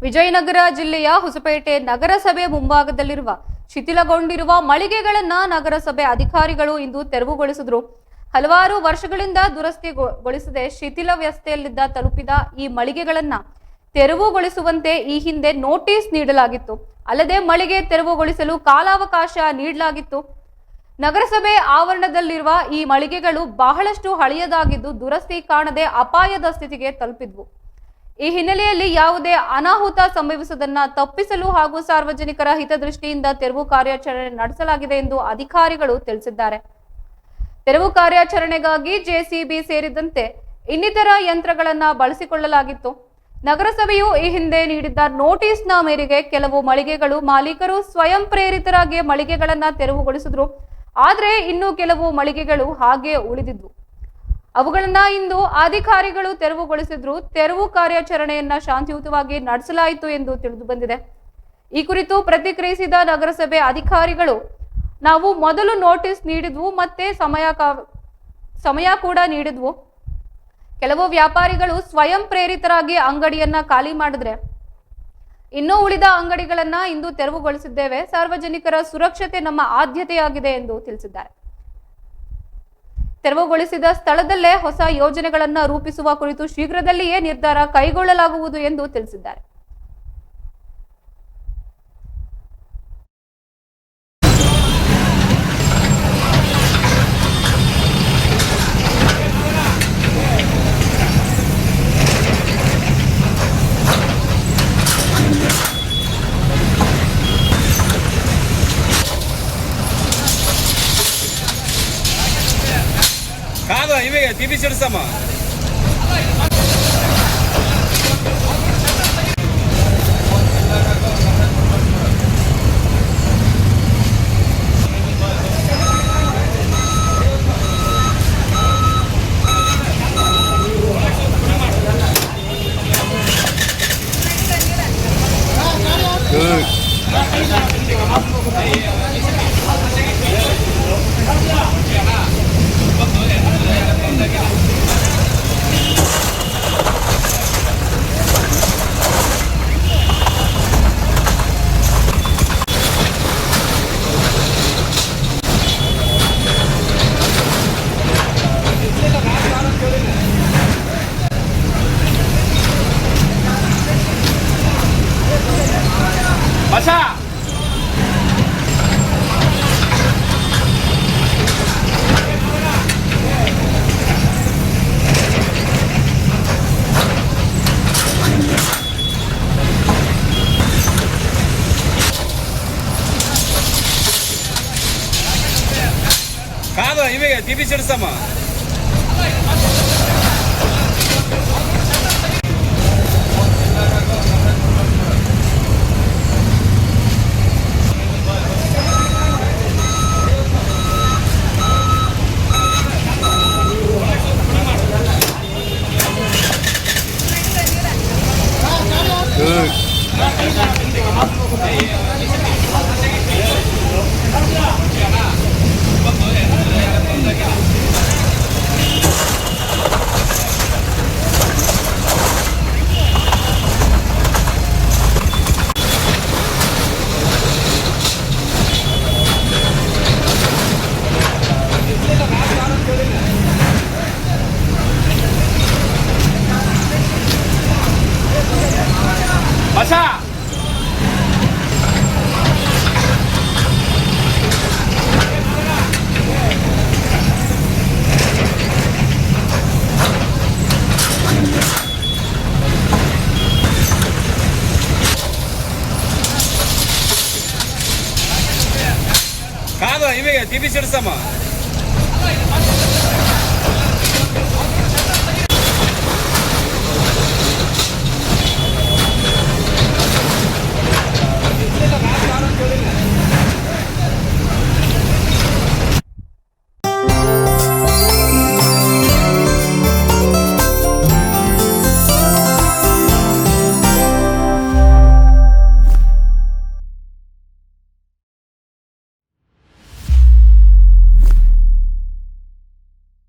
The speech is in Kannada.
ವಿಜಯನಗರ ಜಿಲ್ಲೆಯ ಹೊಸಪೇಟೆ ನಗರಸಭೆ ಮುಂಭಾಗದಲ್ಲಿರುವ ಶಿಥಿಲಗೊಂಡಿರುವ ಮಳಿಗೆಗಳನ್ನ ನಗರಸಭೆ ಅಧಿಕಾರಿಗಳು ಇಂದು ತೆರವುಗೊಳಿಸಿದ್ರು. ಹಲವಾರು ವರ್ಷಗಳಿಂದ ದುರಸ್ತಿಗೊಳಿಸದೆ ಶಿಥಿಲಾವಸ್ಥೆಯಲ್ಲಿದ್ದ ತಲುಪಿದ ಈ ಮಳಿಗೆಗಳನ್ನ ತೆರವುಗೊಳಿಸುವಂತೆ ಈ ಹಿಂದೆ ನೋಟಿಸ್ ನೀಡಲಾಗಿತ್ತು. ಅಲ್ಲದೆ ಮಳಿಗೆ ತೆರವುಗೊಳಿಸಲು ಕಾಲಾವಕಾಶ ನೀಡಲಾಗಿತ್ತು. ನಗರಸಭೆ ಆವರಣದಲ್ಲಿರುವ ಈ ಮಳಿಗೆಗಳು ಬಹಳಷ್ಟು ಹಳೆಯದಾಗಿದ್ದು ದುರಸ್ತಿ ಕಾಣದೆ ಅಪಾಯದ ಸ್ಥಿತಿಗೆ ತಲುಪಿದ್ವು. ಈ ಹಿನ್ನೆಲೆಯಲ್ಲಿ ಯಾವುದೇ ಅನಾಹುತ ಸಂಭವಿಸುವುದನ್ನ ತಪ್ಪಿಸಲು ಹಾಗೂ ಸಾರ್ವಜನಿಕರ ಹಿತದೃಷ್ಟಿಯಿಂದ ತೆರವು ಕಾರ್ಯಾಚರಣೆ ನಡೆಸಲಾಗಿದೆ ಎಂದು ಅಧಿಕಾರಿಗಳು ತಿಳಿಸಿದ್ದಾರೆ. ತೆರವು ಕಾರ್ಯಾಚರಣೆಗಾಗಿ ಜೆಸಿಬಿ ಸೇರಿದಂತೆ ಇನ್ನಿತರ ಯಂತ್ರಗಳನ್ನ ಬಳಸಿಕೊಳ್ಳಲಾಗಿತ್ತು. ನಗರಸಭೆಯು ಈ ಹಿಂದೆ ನೀಡಿದ್ದ ನೋಟಿಸ್ನ ಮೇರೆಗೆ ಕೆಲವು ಮಳಿಗೆಗಳು ಮಾಲೀಕರು ಸ್ವಯಂ ಪ್ರೇರಿತರಾಗಿ ಮಳಿಗೆಗಳನ್ನ ತೆರವುಗೊಳಿಸಿದ್ರು. ಆದ್ರೆ ಇನ್ನು ಕೆಲವು ಮಳಿಗೆಗಳು ಹಾಗೆ ಉಳಿದಿದ್ವು. ಅವುಗಳನ್ನ ಇಂದು ಅಧಿಕಾರಿಗಳು ತೆರವುಗೊಳಿಸಿದ್ರು. ತೆರವು ಕಾರ್ಯಾಚರಣೆಯನ್ನ ಶಾಂತಿಯುತವಾಗಿ ನಡೆಸಲಾಯಿತು ಎಂದು ತಿಳಿದು ಬಂದಿದೆ. ಈ ಕುರಿತು ಪ್ರತಿಕ್ರಿಯಿಸಿದ ನಗರಸಭೆ ಅಧಿಕಾರಿಗಳು, ನಾವು ಮೊದಲು ನೋಟಿಸ್ ನೀಡಿದ್ವು ಮತ್ತೆ ಸಮಯ ಕೂಡ ನೀಡಿದ್ವು. ಕೆಲವು ವ್ಯಾಪಾರಿಗಳು ಸ್ವಯಂ ಪ್ರೇರಿತರಾಗಿ ಅಂಗಡಿಯನ್ನ ಖಾಲಿ ಮಾಡಿದ್ರೆ ಇನ್ನೂ ಉಳಿದ ಅಂಗಡಿಗಳನ್ನ ಇಂದು ತೆರವುಗೊಳಿಸಿದ್ದೇವೆ. ಸಾರ್ವಜನಿಕರ ಸುರಕ್ಷತೆ ನಮ್ಮ ಆದ್ಯತೆಯಾಗಿದೆ ಎಂದು ತಿಳಿಸಿದ್ದಾರೆ. ತೆರವುಗೊಳಿಸಿದ ಸ್ಥಳದಲ್ಲೇ ಹೊಸ ಯೋಜನೆಗಳನ್ನ ರೂಪಿಸುವ ಕುರಿತು ಶೀಘ್ರದಲ್ಲಿಯೇ ನಿರ್ಧಾರ ಕೈಗೊಳ್ಳಲಾಗುವುದು ಎಂದು ತಿಳಿಸಿದ್ದಾರೆ. కాదు ఇవే తీపిచ్చాడు సమా Masa! కాదు ఇవే తీపిచ్చాడు సమా Masa! కాదు ఇవే తీపిచ్చాడు సమా